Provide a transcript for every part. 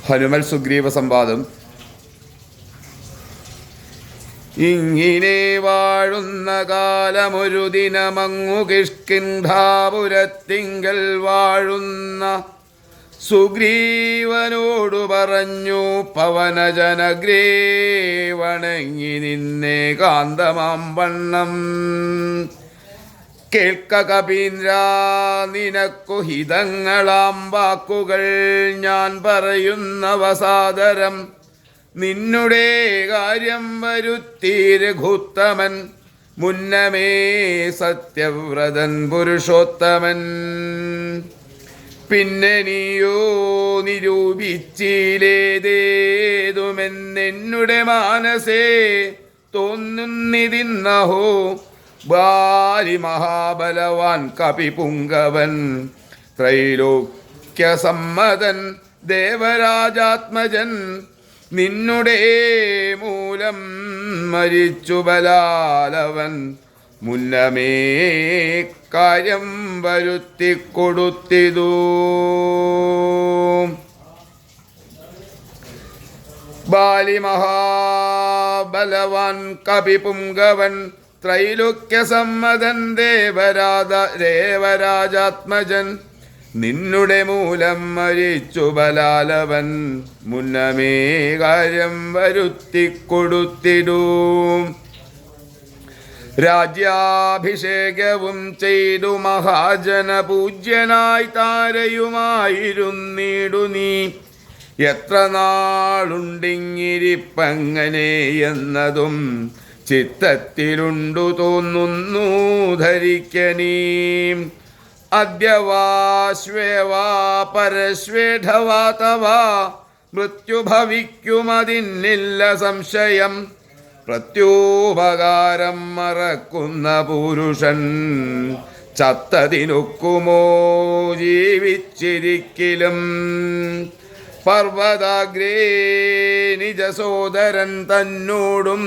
ഹനുമൽ സുഗ്രീവ സംവാദം. ഇങ്ങിനെ വാഴുന്ന കാലമൊരു ദിനമങ്ങു കിഷ്കിന്ധാപുരത്തിങ്കൽ വാഴുന്ന സുഗ്രീവനോടു പറഞ്ഞു, പവനജനഗ്രേ വണങ്ങി നിന്നെ കാന്തമാം വണ്ണം. കേൾക്ക കപീന്ദ്രാ, നിനക്കു ഹിതങ്ങളാം വാക്കുകൾ ഞാൻ പറയുന്നവ സാദരം. നിന്നുടെ കാര്യം വരുത്തി രഘുത്തമൻ, മുന്നമേ സത്യവ്രതൻ പുരുഷോത്തമൻ. പിന്നെ നീയോ നിരൂപിച്ചിലേതേതുമെന്നെന്നുടെ മാനസേ തോന്നുന്നിതിന്നഹോ. ബാലി മഹാബലവാൻ കപിപുങ്കവൻ, ത്രൈലോക്യസമ്മതൻ ദേവരാജാത്മജൻ. നിന്നുടെ മൂലം മരിച്ചു ബലാലവൻ, മുന്നമേ കാര്യം വരുത്തിക്കൊടുത്തിതു. ബാലി മഹാബലവാൻ കപിപുങ്കവൻ, ത്രൈലോക്യസമ്മതൻ ദേവരാജാത്മജൻ. നിന്നുടെ മൂലം മരിച്ചു ബലാലവൻ, മുന്നമേ കാര്യം വരുത്തിക്കൊടുത്തിടൂ. രാജ്യാഭിഷേകവും ചെയ്തു മഹാജന പൂജ്യനായി താരയുമായിരുന്നിടു നീ. എത്ര നാളുണ്ടിങ്ങിരിപ്പങ്ങനെ എന്നതും ചിത്തത്തിലുണ്ടു തോന്നുന്നു ധരിക്കനീ. അദ്യവാശ്വേവാ പരശ്വേഠവാ തവ മൃത്യുഭവിക്കുമതിന്നില്ല സംശയം. പ്രത്യോപകാരം മറക്കുന്ന പുരുഷൻ ചത്തതിനൊക്കുമോ ജീവിച്ചിരിക്കലും. പർവ്വതാഗ്രേ നിജസോദരൻ തന്നോടും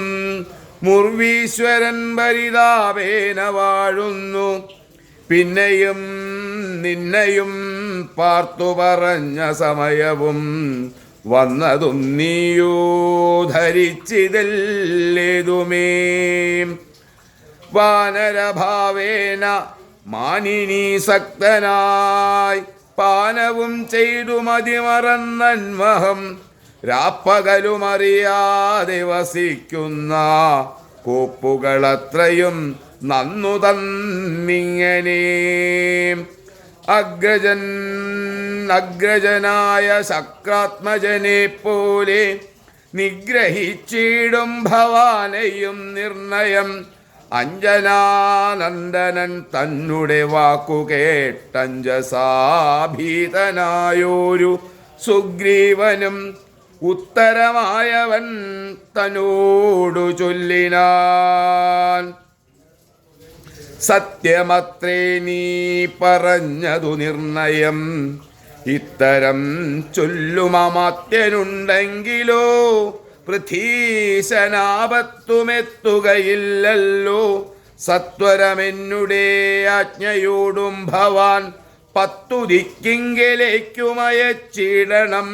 മുർവീശ്വരൻ പരിതാപേന വാഴുന്നു. പിന്നെയും നിന്നെയും പാർത്തു പറഞ്ഞ സമയവും വന്നതും നീയോ ധരിച്ചിതല്ലേതുമേ. വാനരഭാവേന മാനിനീ സക്തനായി പാനവും ചെയ്തു മതിമറന്നന്മഹം. രാപ്പകലുമറിയാതെ വസിക്കുന്ന കോപ്പുകളത്രയും നന്നു തന്നിങ്ങനെ. അഗ്രജനായ ശക്രാത്മജനെ പോലെ നിഗ്രഹിച്ചിടും ഭവാനെയും നിർണയം. അഞ്ജനാനന്ദനൻ തന്നുടെ വാക്കു കേട്ടഞ്ജസാഭീതനായോരു സുഗ്രീവനും ഉത്തരമായവൻ തന്നോടു ചൊല്ലിനാൻ. സത്യമത്രേ നീ പറഞ്ഞതു നിർണയം. ഇത്തരം ചൊല്ലുമമാത്യനുണ്ടെങ്കിലോ പൃഥ്വീശനാപത്തുമെത്തുകയില്ലല്ലോ. സത്വരമെന്നുടെ ആജ്ഞയോടും ഭവാൻ 10 ദിക്കിങ്കിലേക്കുമയച്ചിടണം.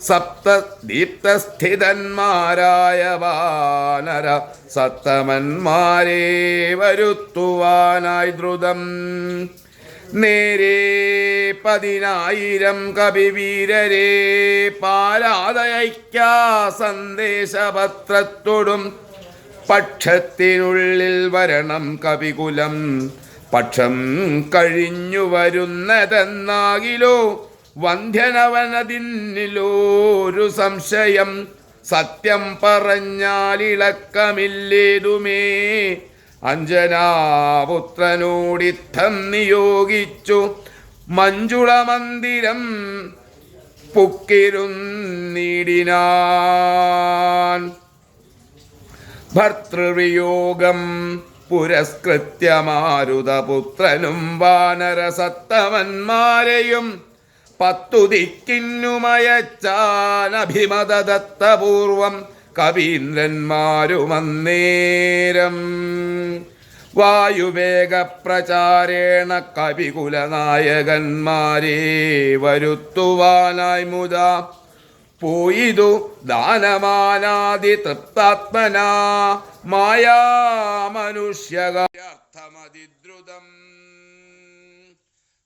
സപ്തദീപ്തസ്ഥിതന്മാരായ വാനര സത്തമന്മാരെ വരുത്തുവാനായി ദ്രുതം. നേരെ 10,000 കവിവീരരെ പാരാതയയ്ക്കാ സന്ദേശപത്രത്തോടും. പക്ഷത്തിനുള്ളിൽ വരണം കവികുലം. പക്ഷം കഴിഞ്ഞു വരുന്നതെന്നാകിലോ വന്ധ്യനവനതിന്നിലൊരു സംശയം. സത്യം പറഞ്ഞാലിളക്കമില്ലേതുമേ. അഞ്ജനാപുത്രനോടിത്തം നിയോഗിച്ചു മഞ്ജുളമന്ദിരം പുക്കിരുന്നിടിനാൻ. ഭർതൃവിയോഗം പുരസ്കൃത്യ മാരുതപുത്രനും വാനരസത്തമന്മാരെയും 10 ദിക്കിന്നുമയച്ചാനഭിമതദത്തപൂർവം കവീന്ദ്രന്മാരുമന്നേരം. വായുവേഗപ്രചാരേണ കവികുലനായകന്മാരെ വരുത്തുവാനായി മുതാ പോയിതു ദാനമാനാദി തൃപ്താത്മനാ മായാ മനുഷ്യകാർത്ഥമതിദ്രുതം.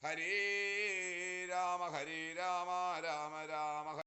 ഹരേ രാമ രാമ രാമ